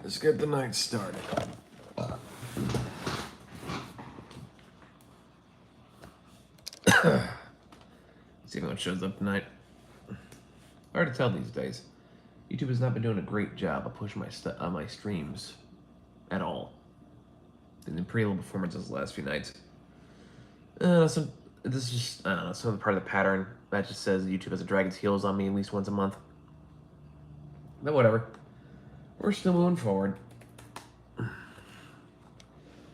Let's get the night started. See if anyone shows up tonight. Hard to tell these days. YouTube has not been doing a great job of pushing my streams at all. Been in pretty low performances the last few nights. This is just, I don't know, some of the part of the pattern that just says YouTube has a dragon's heels on me at least once a month. But whatever. We're still moving forward.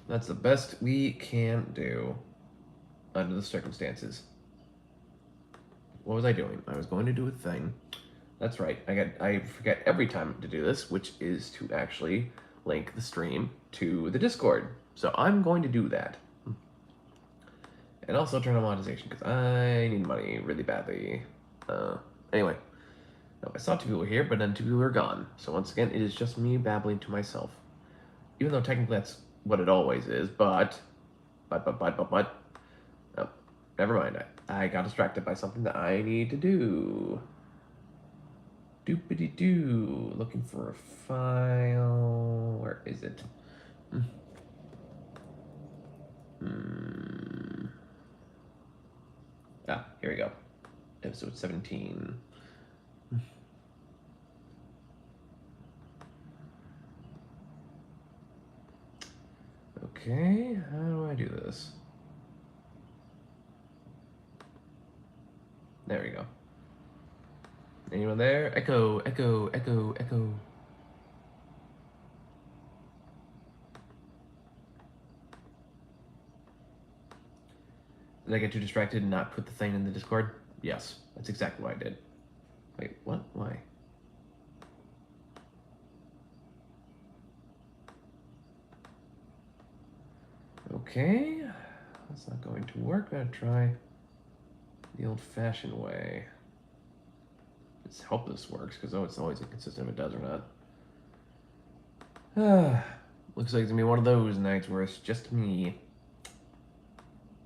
That's the best we can do under the circumstances. What was I doing? I was going to do a thing. That's right. I forget every time to do this, which is to actually link the stream to the Discord. So I'm going to do that. And also turn on monetization, because I need money really badly. Anyway. No, I saw 2 people here, but then 2 people are gone. So once again, it is just me babbling to myself. Even though technically that's what it always is, but... Oh, never mind. I got distracted by something that I need to do. Doopity-doo. Looking for a file. Where is it? Ah, here we go. Episode 17. Okay, how do I do this? There we go. Anyone there? Echo, echo, echo, echo. Did I get too distracted and not put the thing in the Discord? Yes, that's exactly what I did. Wait, what? Why? Okay, that's not going to work. I'm gonna try the old-fashioned way. Let's hope this works, because it's always inconsistent if it does or not. Looks like it's gonna be one of those nights where it's just me.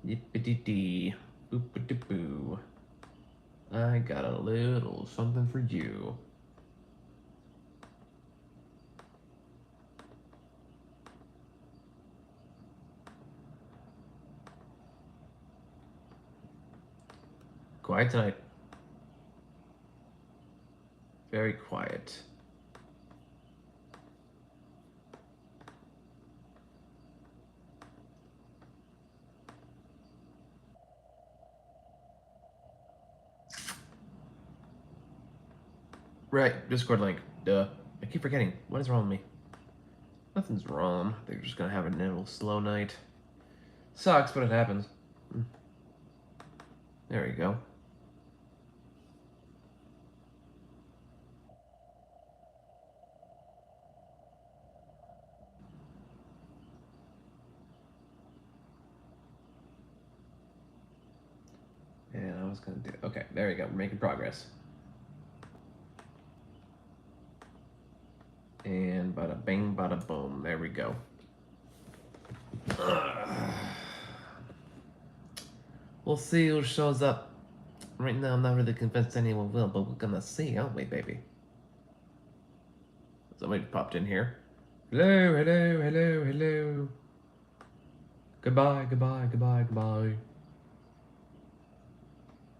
Yippity-dee, boop-a-doo-boo. I got a little something for you. Quiet tonight. Very quiet. Right, Discord link. Duh. I keep forgetting. What is wrong with me? Nothing's wrong. They're just gonna have a little slow night. Sucks, but it happens. There you go. And I was gonna do. Okay, there we go. We're making progress. And bada bing, bada boom. There we go. We'll see who shows up. Right now, I'm not really convinced anyone will, but we're gonna see, aren't we, baby? Somebody popped in here. Hello, hello, hello, hello. Goodbye, goodbye, goodbye, goodbye.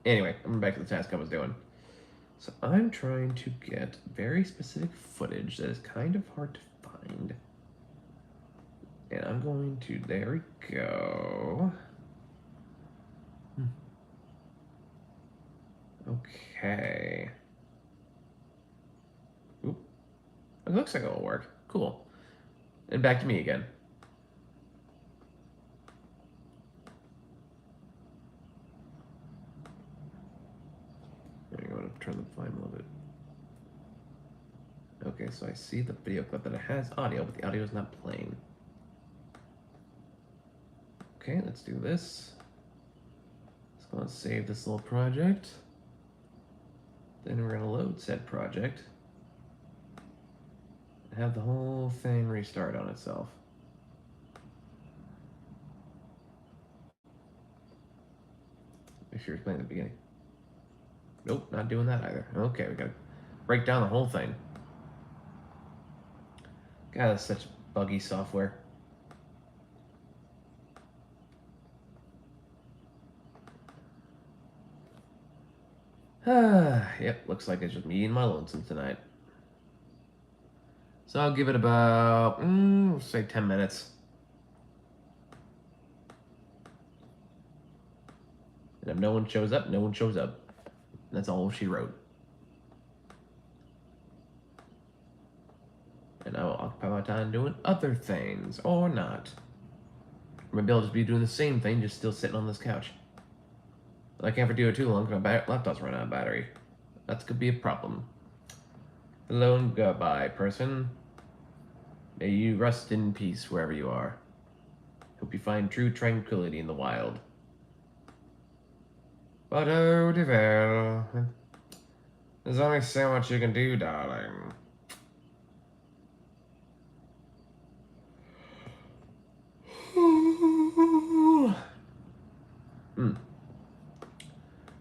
Anyway, I'm back to the task I was doing. So I'm trying to get very specific footage that is kind of hard to find. And I'm going to, there we go. Okay. Oop. It looks like it'll work. Cool. And back to me again. There you go. I'm going to turn the volume a little bit. Okay, so I see the video clip that it has audio, but the audio is not playing. Okay, let's do this. Let's go and save this little project. Then we're gonna load said project. And have the whole thing restart on itself. Make sure it's playing at the beginning. Nope, not doing that either. Okay, we gotta break down the whole thing. God, that's such buggy software. Yep, looks like it's just me and my lonesome tonight. So I'll give it about, say 10 minutes. And if no one shows up, no one shows up. That's all she wrote. And I will occupy my time doing other things, or not. Or maybe I'll just be doing the same thing, just still sitting on this couch. But I can't do it too long because my laptop's running out of battery. That could be a problem. Hello and goodbye, person. May you rest in peace wherever you are. Hope you find true tranquility in the wild. But oh, dear. There's only so much you can do, darling.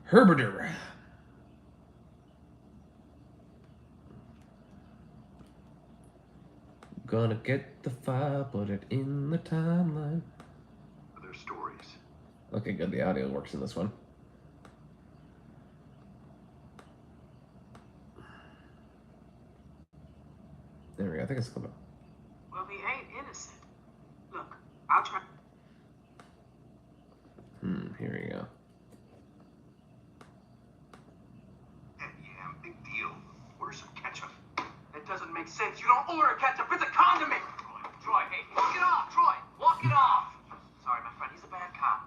Herberder. Gonna get the file, put it in the timeline. Other stories. Okay, good. The audio works in this one. There we go. I think it's called. Well, he ain't innocent. Look, I'll try. Here we go. Yeah, big deal. Order some ketchup. That doesn't make sense. You don't order ketchup. It's a condiment. Troy, hey, walk it off, Troy. Walk it off. Sorry, my friend. He's a bad cop.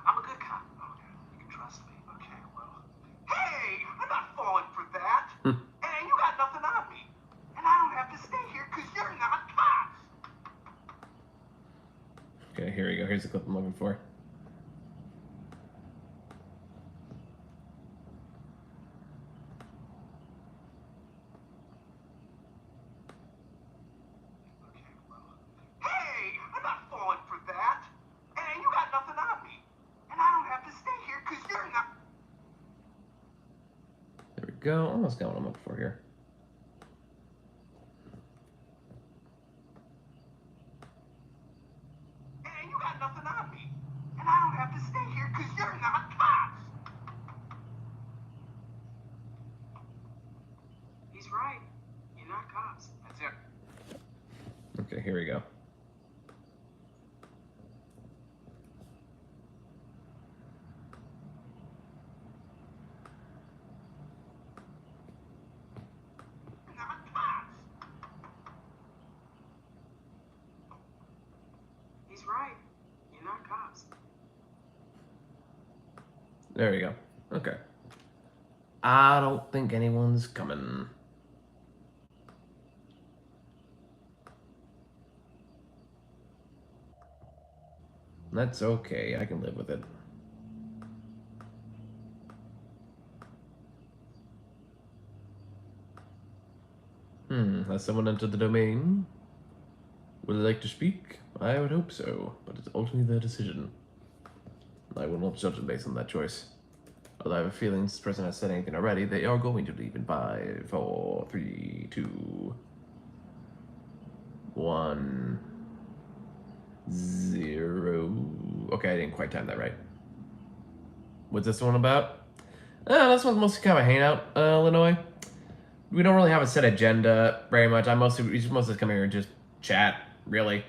I'm a good cop. Okay, you can trust me. Okay, well. Hey, I'm not falling for that. And you got nothing on me. And I don't have to stay here because you're not cops. Okay, here we go. Here's the clip I'm looking for. Go. Almost got what I'm looking for here. Hey, you got nothing on me. And I don't have to stay here because you're not cops. He's right. You're not cops. That's it. Okay, here we go. There we go. Okay. I don't think anyone's coming. That's okay. I can live with it. Has someone entered the domain? Would they like to speak? I would hope so, but it's ultimately their decision. I will not judge them based on that choice. Although I have a feeling this person has said anything already, they are going to leave in 5, 4, 3, 2, 1, 0. Okay, I didn't quite time that right. What's this one about? This one's mostly kind of a hangout, Illinois. We don't really have a set agenda very much. We just mostly come here and just chat, really.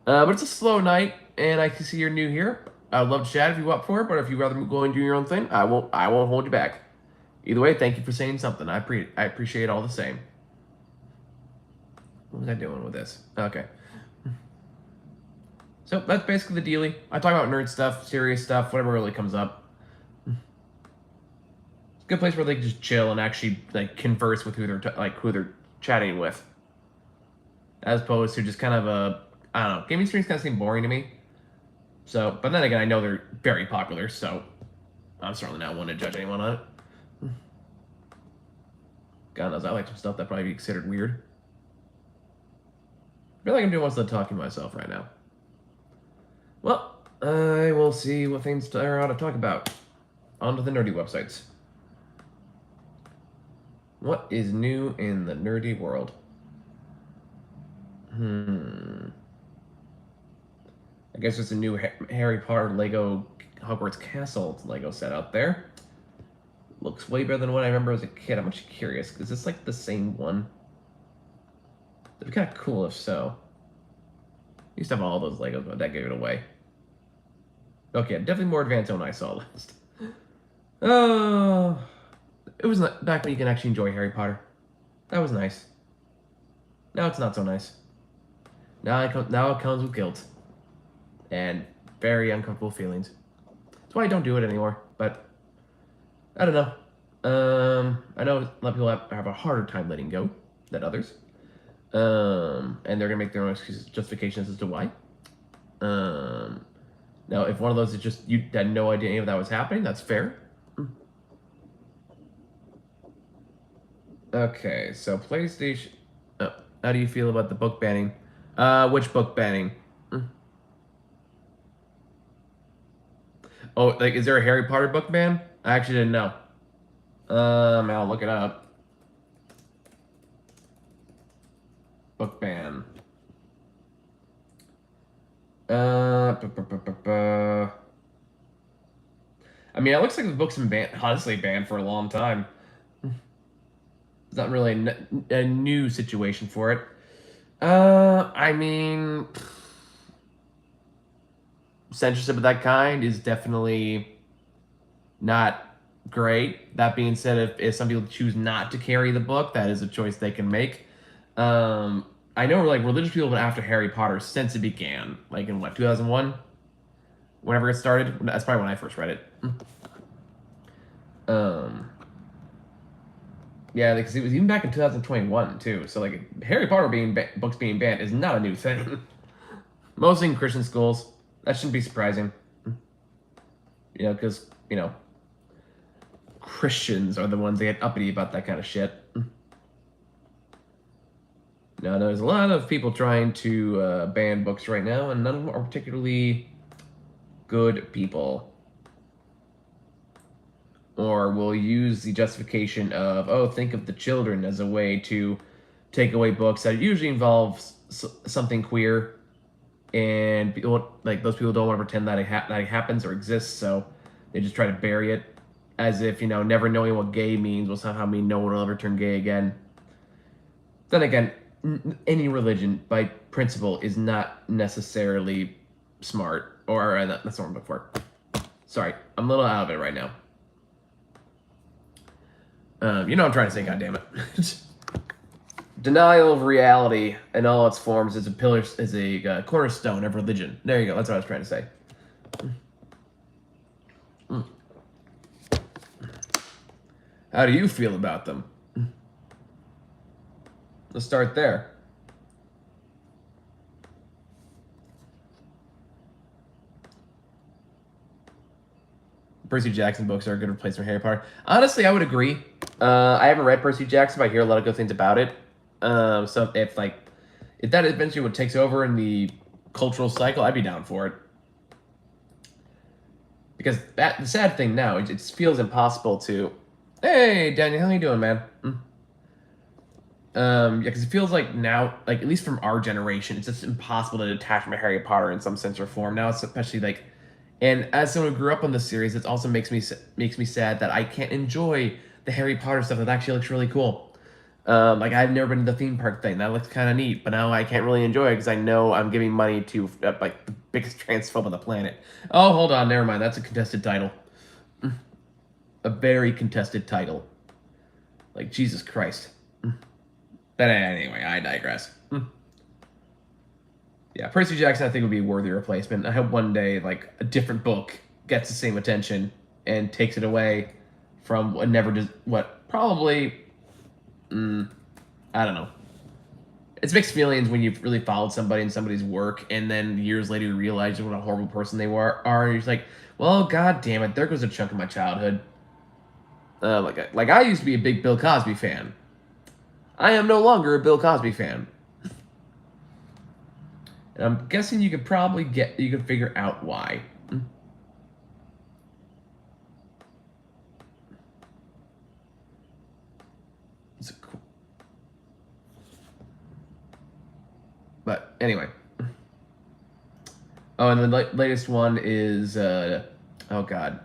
But it's a slow night, and I can see you're new here. I'd love to chat if you want for it, but if you'd rather go and do your own thing, I won't hold you back. Either way, thank you for saying something. I appreciate it all the same. What was I doing with this? Okay. So that's basically the dealie. I talk about nerd stuff, serious stuff, whatever really comes up. It's a good place where they can just chill and actually like converse with who they're chatting with, as opposed to just kind of I don't know. Gaming streams kind of seem boring to me. So, but then again, I know they're very popular, so I'm certainly not one to judge anyone on it. God knows, I like some stuff that probably be considered weird. I feel like I'm doing most of the talking to myself right now. Well, I will see what things there are to talk about. On to the nerdy websites. What is new in the nerdy world? I guess there's a new Harry Potter Lego Hogwarts Castle Lego set out there. Looks way better than what I remember as a kid. I'm actually curious. Is this like the same one? It'd be kind of cool if so. I used to have all those Legos, but that gave it away. Okay, definitely more advanced than when I saw last. Oh, it was not, back when you can actually enjoy Harry Potter. That was nice. Now it's not so nice. Now it comes with guilt and very uncomfortable feelings. That's why I don't do it anymore. But I don't know. I know a lot of people have a harder time letting go than others. And they're gonna make their own excuses, justifications as to why. Now, if one of those is just you had no idea any of that was happening, that's fair. Okay, so PlayStation. Oh, how do you feel about the book banning? Which book banning? Oh, like, is there a Harry Potter book ban? I actually didn't know. I'll look it up. Book ban. I mean, it looks like the book's been honestly banned for a long time. It's not really a new situation for it. I mean, censorship of that kind is definitely not great. That being said, if some people choose not to carry the book, that is a choice they can make. I know like religious people have been after Harry Potter since it began, like in what 2001, whenever it started. That's probably when I first read it. Yeah, because it was even back in 2021 too. So like Harry Potter books being banned is not a new thing. Mostly in Christian schools. That shouldn't be surprising. You know, because Christians are the ones that get uppity about that kind of shit. Now, there's a lot of people trying to ban books right now, and none of them are particularly good people. Or will use the justification of, oh, think of the children as a way to take away books that usually involves something queer, and people, like those people don't want to pretend that it happens or exists, so they just try to bury it as if never knowing what gay means will somehow mean no one will ever turn gay again. Then again, any religion by principle is not necessarily smart, or that's what I'm looking for. Sorry, I'm a little out of it right now. You know what I'm trying to say, goddammit. Denial of reality in all its forms is a cornerstone of religion. There you go. That's what I was trying to say. How do you feel about them? Let's start there. Percy Jackson books are a good replacement for Harry Potter. Honestly, I would agree. I haven't read Percy Jackson, but I hear a lot of good things about it. So if that eventually what takes over in the cultural cycle, I'd be down for it. Because the sad thing now, it feels impossible to. Hey, Daniel, how you doing, man? Yeah, because it feels like now, like at least from our generation, it's just impossible to detach from Harry Potter in some sense or form. Now, it's especially like, and as someone who grew up on the series, it also makes me sad that I can't enjoy the Harry Potter stuff that actually looks really cool. Like I've never been to the theme park thing. That looks kind of neat, but now I can't really enjoy it because I know I'm giving money to like the biggest transphobe on the planet. Oh, hold on, never mind. That's a contested title. A very contested title. Like Jesus Christ. But anyway, I digress. Yeah, Percy Jackson I think would be a worthy replacement. I hope one day like a different book gets the same attention and takes it away from what probably. I don't know. It's mixed feelings when you've really followed somebody in somebody's work, and then years later you realize what a horrible person they are. And you're just like, well, god damn it, there goes a chunk of my childhood. Like I used to be a big Bill Cosby fan. I am no longer a Bill Cosby fan. And I'm guessing you could figure out why. But anyway. Oh, and the latest one is oh god,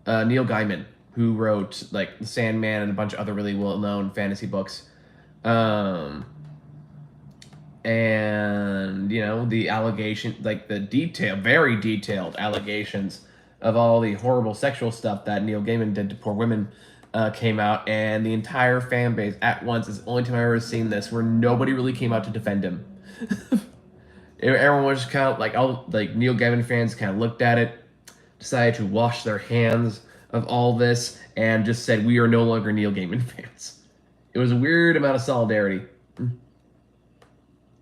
Neil Gaiman, who wrote like The Sandman and a bunch of other really well-known fantasy books. And you know the allegation, like the very detailed allegations of all the horrible sexual stuff that Neil Gaiman did to poor women, came out, and the entire fan base at once is the only time I've ever seen this where nobody really came out to defend him. Everyone was just kind of like, all like Neil Gaiman fans kind of looked at it, decided to wash their hands of all this, and just said, "We are no longer Neil Gaiman fans." It was a weird amount of solidarity,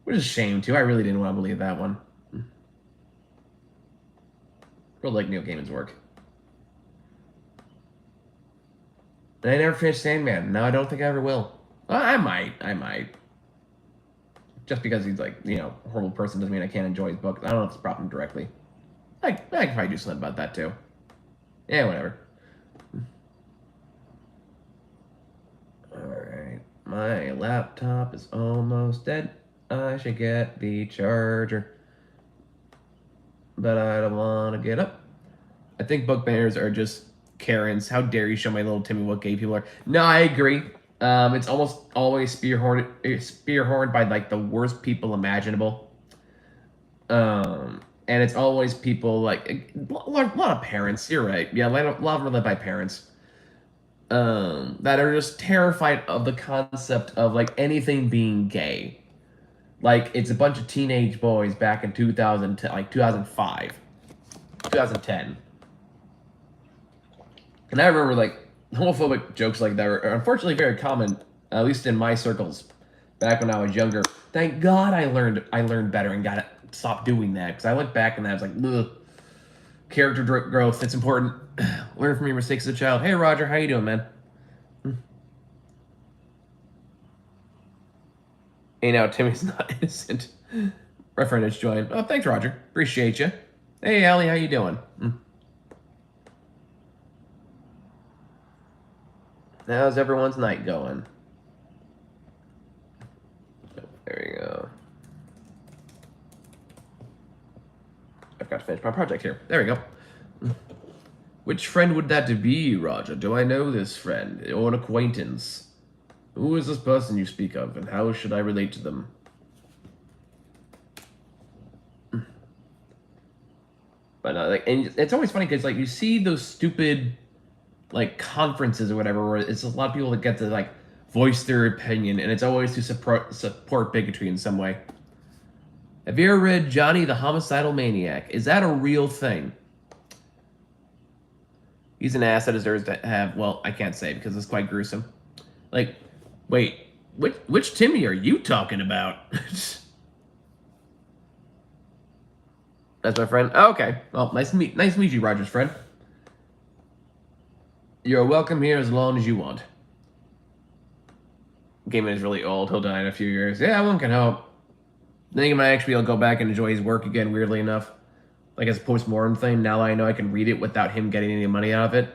which is a shame too. I really didn't want to believe that one. Really like Neil Gaiman's work. And I never finished Sandman. No, I don't think I ever will. Well, I might. Just because he's like, you know, a horrible person doesn't mean I can't enjoy his book. I don't know if it's a problem directly. I can probably do something about that too. Yeah, whatever. Alright. My laptop is almost dead. I should get the charger. But I don't want to get up. I think book banners are just Karens. How dare you show my little Timmy what gay people are? No, I agree. It's almost always spearhorned by like the worst people imaginable. And it's always people like a lot of parents. You're right. Yeah, a lot of them are led by parents. That are just terrified of the concept of like anything being gay. Like it's a bunch of teenage boys back in 2000, like 2005, 2010. And I remember like homophobic jokes like that were unfortunately very common, at least in my circles, back when I was younger. Thank God I learned better and got it, stopped doing that, because I look back and I was like, ugh. Character growth, it's important. Learn from your mistakes as a child. Hey Roger, how you doing, man? Hey now, Timmy's not innocent. Referendage joined. Oh, thanks, Roger. Appreciate you. Hey, Allie, how you doing? How's everyone's night going? There you go. I've got to finish my project here. There we go. Which friend would that be, Roger? Do I know this friend? Or an acquaintance? Who is this person you speak of, and how should I relate to them? But like, and it's always funny because like you see those stupid like conferences or whatever where it's a lot of people that get to like voice their opinion, and it's always to support bigotry in some way. Have you ever read Johnny the Homicidal Maniac? Is that a real thing? He's an ass that deserves to have, well, I can't say because it's quite gruesome. Like, wait, which Timmy are you talking about? That's my friend. Oh, okay. Well, nice to meet you, Roger's friend. You're welcome here as long as you want. Gaiman is really old. He'll die in a few years. Yeah, one can hope. Then he might actually be able to go back and enjoy his work again, weirdly enough. Like as a post-mortem thing, now that I know I can read it without him getting any money out of it.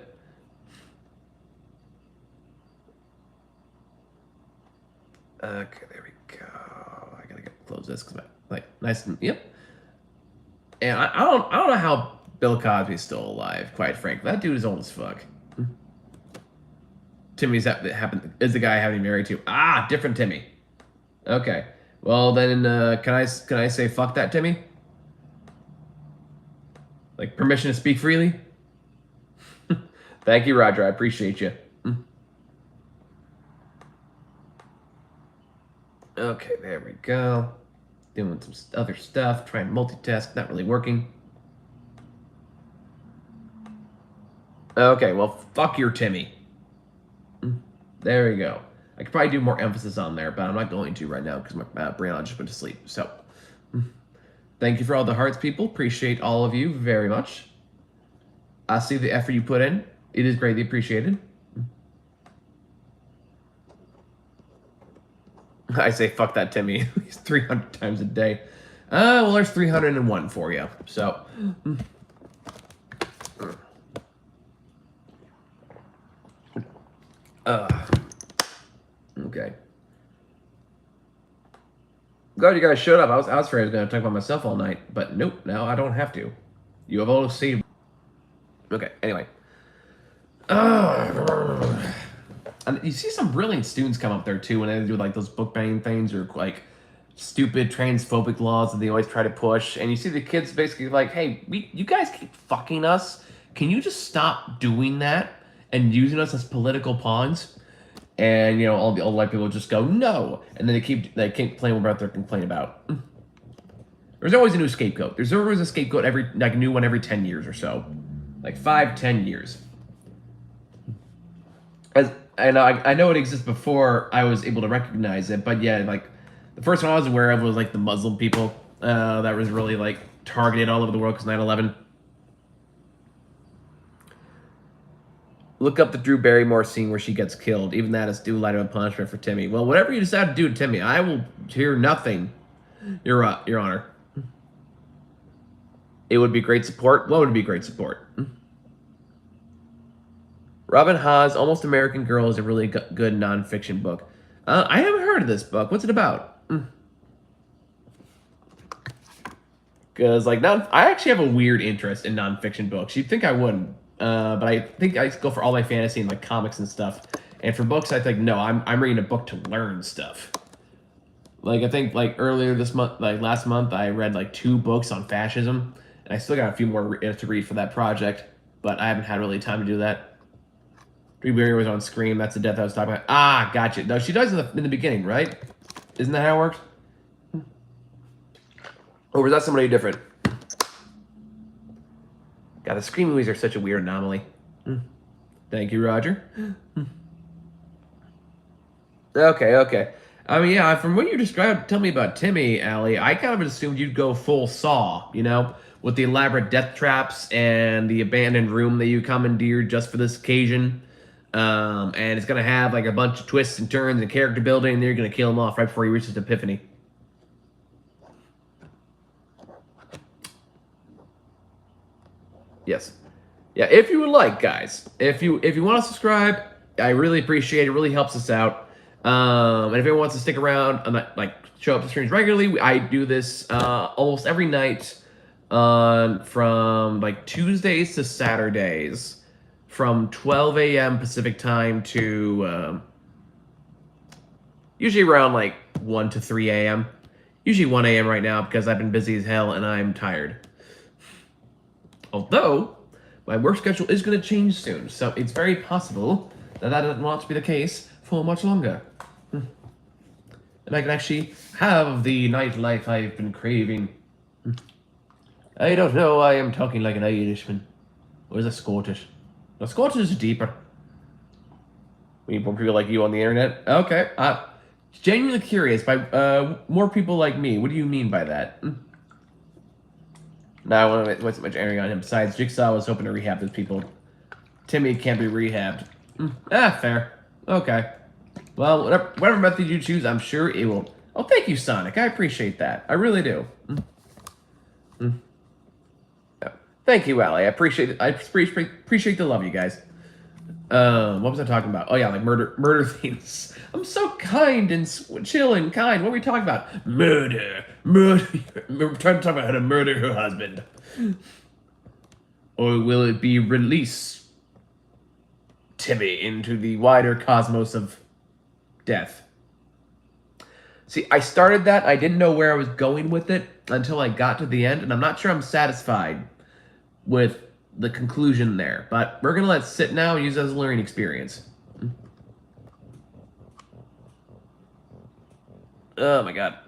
Okay, there we go. I gotta close this because like nice and yep. And I don't know how Bill Cosby's still alive. Quite frankly, that dude is old as fuck. Timmy's is the guy I haven't married to. Ah, different Timmy. Okay. Well then, can I say fuck that Timmy? Like permission to speak freely? Thank you, Roger. I appreciate you. Okay, there we go. Doing some other stuff, trying to multitask, not really working. Okay, well, fuck your Timmy. There we go. I could probably do more emphasis on there, but I'm not going to right now because my brain just went to sleep. So, thank you for all the hearts, people. Appreciate all of you very much. I see the effort you put in. It is greatly appreciated. I say fuck that Timmy at least 300 times a day. Well, there's 301 for you. So, okay. Glad you guys showed up. I was afraid I was going to talk about myself all night, but nope, now I don't have to. You have all saved. Okay, anyway. And you see some brilliant students come up there too when they do like those book banning things or like stupid transphobic laws that they always try to push. And you see the kids basically like, hey, you guys keep fucking us. Can you just stop doing that and using us as political pawns? And you know, all the old white people just go no, and then they keep playing about their complaint about. There's always a new scapegoat. There's always a scapegoat a new one every 10 years or so, like 5-10 years. I know it exists before I was able to recognize it, but yeah, like the first one I was aware of was like the Muslim people that was really like targeted all over the world because 9/11. Look up the Drew Barrymore scene where she gets killed. Even that is too light of a punishment for Timmy. Well, whatever you decide to do to Timmy, I will hear nothing, Your Honor. It would be great support. What would be great support? Robin Haas, Almost American Girl is a really good nonfiction book. I haven't heard of this book. What's it about? Because like I actually have a weird interest in nonfiction books. You'd think I wouldn't, but I think I go for all my fantasy and like comics and stuff. And for books, I think no, I'm reading a book to learn stuff. Like I think like earlier this month, like last month, I read like 2 books on fascism, and I still got a few more to read for that project. But I haven't had really time to do that. Drew Barrymore was on Scream. That's the death I was talking about. Ah, gotcha. No, she dies in the beginning, right? Isn't that how it works? Or was that somebody different? God, the Scream movies are such a weird anomaly. Thank you, Roger. Okay. I mean, yeah, from what you described, tell me about Timmy, Allie, I kind of assumed you'd go full Saw, you know? With the elaborate death traps and the abandoned room that you commandeered just for this occasion. And it's going to have like a bunch of twists and turns and character building, and then you're going to kill him off right before he reaches epiphany. Yes. Yeah, if you would like, guys, if you want to subscribe, I really appreciate it. It really helps us out. And if anyone wants to stick around and like show up to streams regularly, I do this almost every night from like Tuesdays to Saturdays from 12 a.m. Pacific time to usually around like 1 to 3 a.m. Usually 1 a.m. right now because I've been busy as hell and I'm tired. Although, my work schedule is going to change soon, so it's very possible that doesn't want to be the case for much longer. And I can actually have the nightlife I've been craving. I don't know, I am talking like an Irishman. Or is it Scottish? No, Scottish is deeper. We need more people like you on the internet? Okay, genuinely curious, by more people like me, what do you mean by that? Now, I want to waste much airing on him. Besides, Jigsaw was hoping to rehab those people. Timmy can't be rehabbed. Fair. Okay. Well, whatever method you choose, I'm sure it will. Oh, thank you, Sonic. I appreciate that. I really do. Yeah. Thank you, Allie. I appreciate it. I appreciate the love, you guys. What was I talking about? Oh yeah, like murder themes. I'm so kind and chill and kind. What are we talking about? Murder. We're trying to talk about how to murder her husband. Or will it be release Timmy into the wider cosmos of death? See, I started that. I didn't know where I was going with it until I got to the end, and I'm not sure I'm satisfied with the conclusion there. But we're going to let it sit now and use it as a learning experience. Oh my god.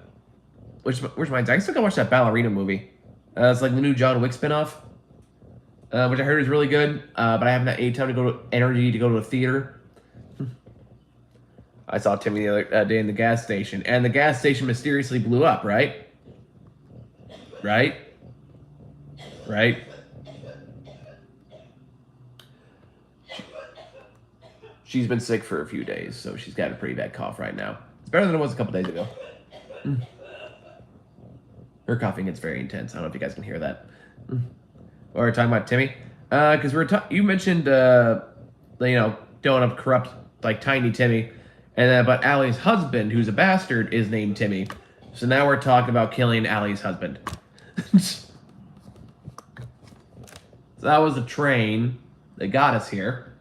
Which reminds me, I still gotta watch that ballerina movie. It's like the new John Wick spinoff. Which I heard is really good, but I haven't had any time to go to a theater. I saw Timmy the other day in the gas station, and the gas station mysteriously blew up, right? Right? She's been sick for a few days, so she's got a pretty bad cough right now. It's better than it was a couple days ago. Her coughing gets very intense. I don't know if you guys can hear that. We're talking about Timmy, because you mentioned, don't want to corrupt like Tiny Timmy, and but Allie's husband, who's a bastard, is named Timmy. So now we're talking about killing Allie's husband. So that was the train that got us here.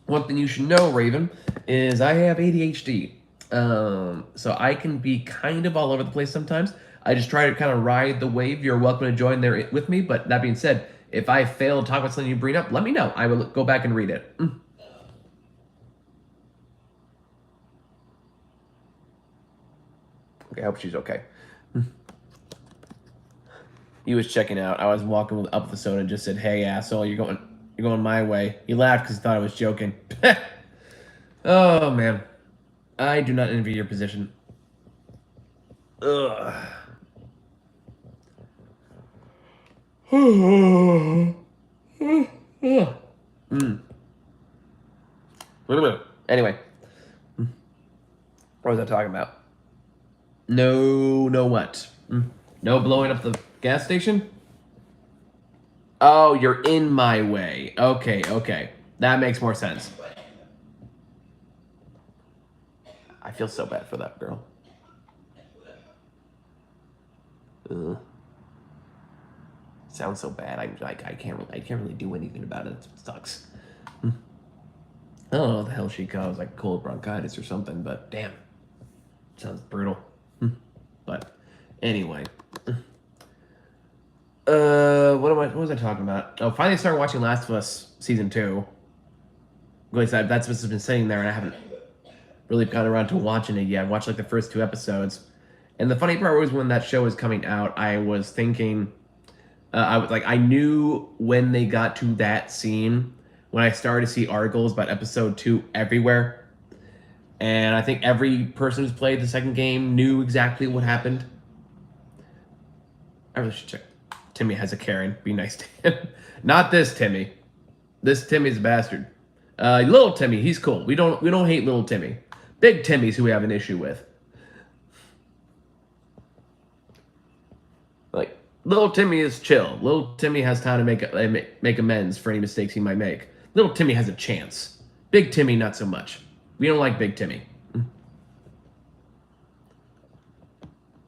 One thing you should know, Raven, is I have ADHD. So I can be kind of all over the place sometimes. I just try to kind of ride the wave. You're welcome to join there with me. But that being said, if I fail to talk about something you bring up, let me know. I will go back and read it. Okay, I hope she's okay. He was checking out. I was walking up the soda and just said, "Hey, asshole, you're going my way." He laughed because he thought I was joking. Oh man, I do not envy your position. Ugh. Anyway, what was I talking about? No what? No blowing up the gas station? Oh, you're in my way. Okay. That makes more sense. I feel so bad for that girl. Sounds so bad. I can't really do anything about it. It sucks. I don't know what the hell she caused, like cold bronchitis or something, but damn. Sounds brutal. But anyway. What was I talking about? Oh, finally started watching Last of Us Season 2. Like I said, that's what's been sitting there, and I haven't really gotten around to watching it yet. I watched like the first 2 episodes. And the funny part was when that show was coming out, I was thinking, I knew when they got to that scene, when I started to see articles about episode 2 everywhere. And I think every person who's played the second game knew exactly what happened. I really should check. Timmy has a Karen. Be nice to him. Not this Timmy. This Timmy's a bastard. Little Timmy, he's cool. We don't hate little Timmy. Big Timmy's who we have an issue with. Like, little Timmy is chill. Little Timmy has time to make amends for any mistakes he might make. Little Timmy has a chance. Big Timmy, not so much. We don't like Big Timmy.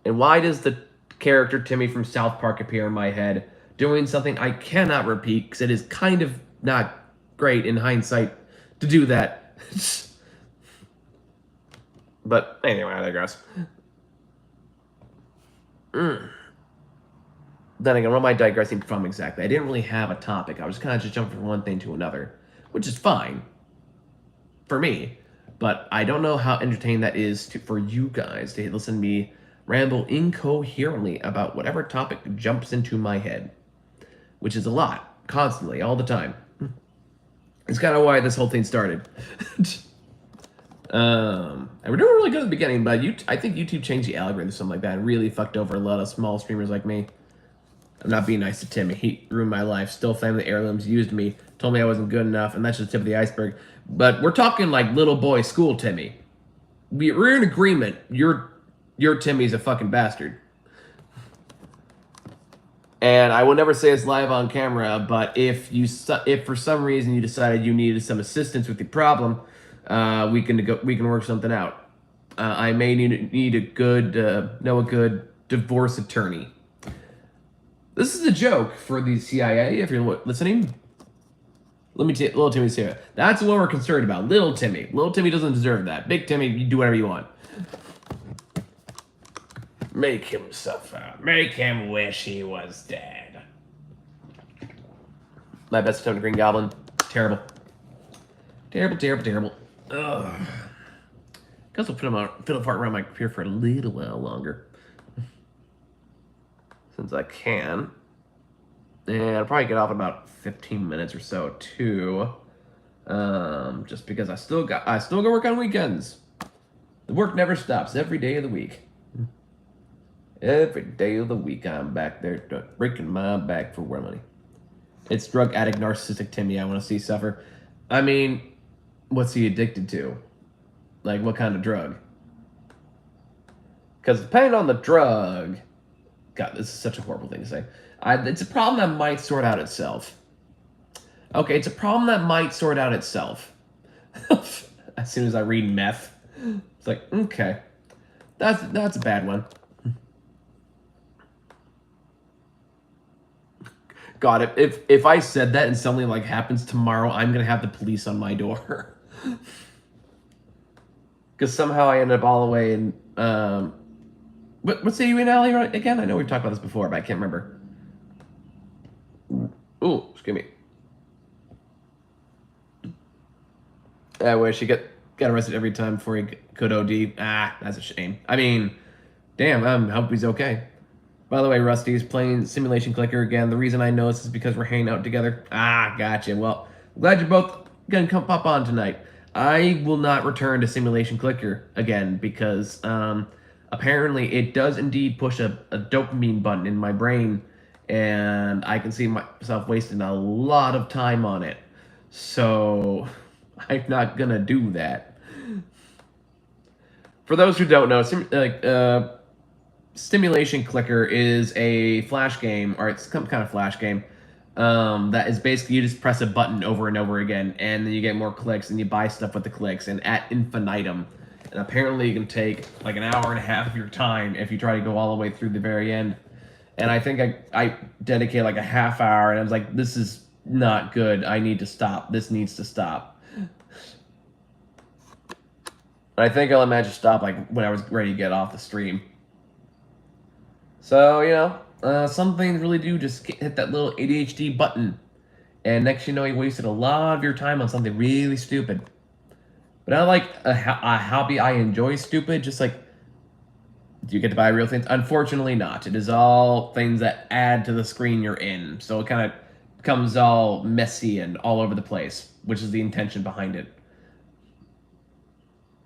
And why does the character Timmy from South Park appear in my head doing something I cannot repeat because it is kind of not great in hindsight to do that. But anyway, I digress. Then again, what am I digressing from exactly? I didn't really have a topic. I was kind of just jumping from one thing to another, which is fine for me. But I don't know how entertaining that is for you guys to listen to me ramble incoherently about whatever topic jumps into my head, which is a lot, constantly, all the time. It's kind of why this whole thing started. And we're doing really good at the beginning, but I think YouTube changed the algorithm or something like that and really fucked over a lot of small streamers like me. I'm not being nice to Timmy. He ruined my life. Still family heirlooms, used me, told me I wasn't good enough, and that's just the tip of the iceberg. But we're talking like little boy school Timmy. We're in agreement. Your Timmy's a fucking bastard. And I will never say it's live on camera, but if for some reason you decided you needed some assistance with the problem, we can work something out. I may need a good divorce attorney. This is a joke for the CIA. If you're listening, little Timmy say it. That's what we're concerned about. Little Timmy. Little Timmy doesn't deserve that. Big Timmy, you do whatever you want. Make him suffer. Make him wish he was dead. My best attempt at Green Goblin. Terrible. Terrible. Ugh. Guess I'll fiddle fart around my computer for a little while longer. Since I can. And I'll probably get off in about 15 minutes or so too. Just because I still got to work on weekends. The work never stops every day of the week. Every day of the week, I'm back there breaking my back for more money. It's drug addict, narcissistic Timmy I want to see suffer. I mean, what's he addicted to? Like, what kind of drug? Because depending on the drug... God, this is such a horrible thing to say. It's a problem that might sort out itself. Okay, it's a problem that might sort out itself. As soon as I read meth, it's like, okay. That's a bad one. God, if I said that and something like happens tomorrow, I'm gonna have the police on my door. Because somehow I ended up all the way in. What city are you in, Allie? Right again? I know we've talked about this before, but I can't remember. Ooh, excuse me. I wish he got arrested every time before he could OD. Ah, that's a shame. I mean, damn. Hope he's okay. By the way, Rusty's playing Simulation Clicker again. The reason I know this is because we're hanging out together. Ah, gotcha. Well, glad you're both gonna come pop on tonight. I will not return to Simulation Clicker again because apparently it does indeed push a dopamine button in my brain, and I can see myself wasting a lot of time on it. So I'm not gonna do that. For those who don't know, Stimulation Clicker is a flash game, or it's some kind of flash game, that is basically you just press a button over and over again, and then you get more clicks, and you buy stuff with the clicks, and at infinitum. And apparently you can take like an hour and a half of your time if you try to go all the way through the very end. And I think I dedicated like a half hour, and I was like, this is not good. I need to stop. This needs to stop. And I think I'll imagine stop like when I was ready to get off the stream. So, you know, some things really do just hit that little ADHD button. And next you know, you wasted a lot of your time on something really stupid. But not like a hobby I enjoy stupid, just like, do you get to buy real things? Unfortunately not. It is all things that add to the screen you're in. So it kind of becomes all messy and all over the place, which is the intention behind it.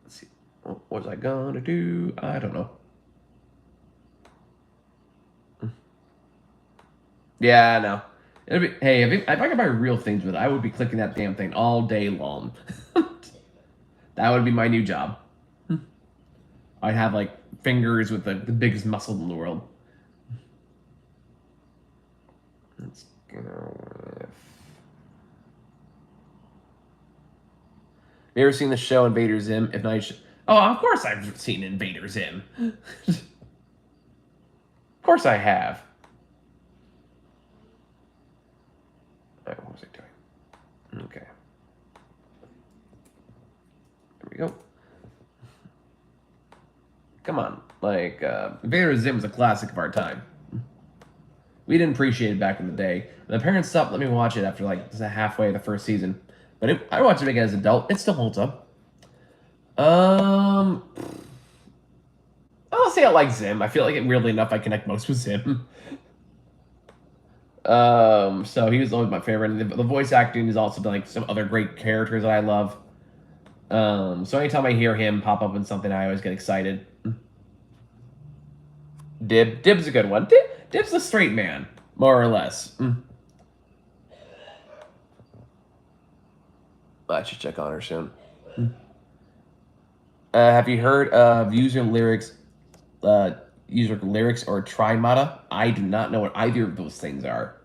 Let's see. What was I gonna do? I don't know. Yeah, I know. Hey, if I could buy real things with it, I would be clicking that damn thing all day long. That would be my new job. I'd have, like, fingers with the biggest muscle in the world. Let's go with... Have you ever seen the show Invader Zim? If not, oh, of course I've seen Invader Zim. Of course I have. What was I doing? Okay. There we go. Come on. Like, Invader Zim was a classic of our time. We didn't appreciate it back in the day. My parents stopped letting me watch it after, like, halfway of the first season. But I watched it again as an adult. It still holds up. I'll say I like Zim. I feel like, weirdly enough, I connect most with Zim. So he was always my favorite. And the voice acting has also been like some other great characters that I love. So anytime I hear him pop up in something, I always get excited. Dib's a good one. Dib's the straight man, more or less. I should check on her soon. Have you heard of user lyrics or Trimata? I do not know what either of those things are.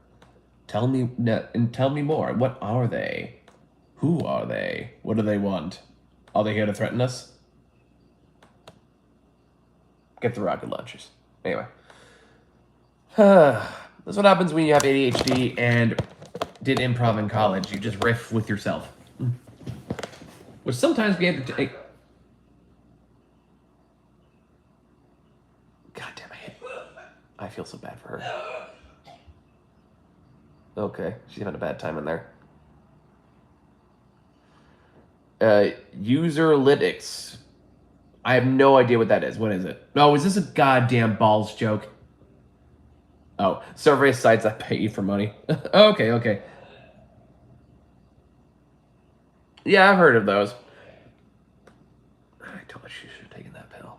Tell me more. What are they? Who are they? What do they want? Are they here to threaten us? Get the rocket launchers. Anyway. That's what happens when you have ADHD and did improv in college. You just riff with yourself. Which sometimes be able to take... God damn it. I feel so bad for her. Okay, she's having a bad time in there. Userlytics. I have no idea what that is. What is it? No, is this a goddamn balls joke? Oh, survey sites that pay you for money. Okay. Yeah, I've heard of those. I told her she should have taken that pill.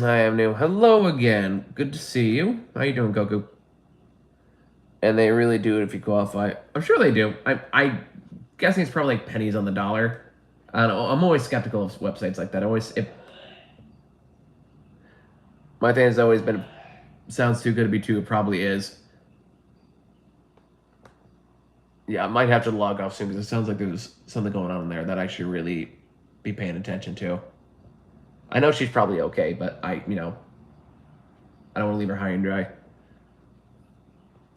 I am new. Hello again. Good to see you. How you doing, Goku? And they really do it if you qualify. I'm sure they do. I guessing it's probably like pennies on the dollar. I don't know. I'm always skeptical of websites like that. My thing has always been, sounds too good to be true. It probably is. Yeah, I might have to log off soon because it sounds like there's something going on in there that I should really be paying attention to. I know she's probably okay, but I don't want to leave her high and dry.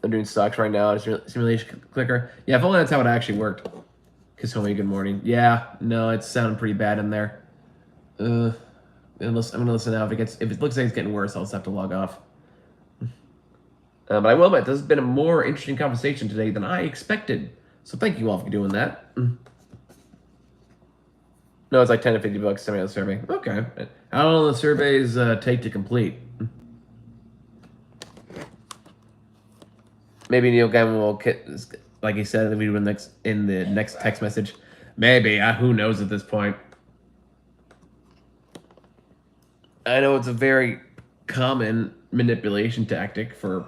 I'm doing stocks right now. Simulation clicker. Yeah, if only that's how it actually worked. Kasumi, good morning. Yeah, no, it's sounding pretty bad in there. I'm gonna listen now. If it looks like it's getting worse, I'll just have to log off. But I will admit, this has been a more interesting conversation today than I expected. So thank you all for doing that. No, it's like 10 to 50 bucks to send me the survey. Okay. How long do the surveys take to complete? Maybe Neil Gaiman will, like he said in the next text message. Maybe. Who knows at this point? I know it's a very common manipulation tactic for...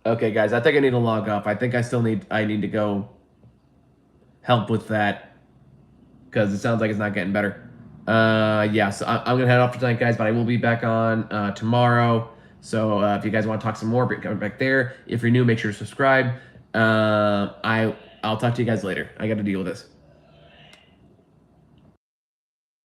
Okay, guys, I think I need to log off. I think I need to go help with that because it sounds like it's not getting better. Yeah, so I'm going to head off for tonight, guys, but I will be back on tomorrow. So if you guys want to talk some more, come back there. If you're new, make sure to subscribe. I'll talk to you guys later. I got to deal with this.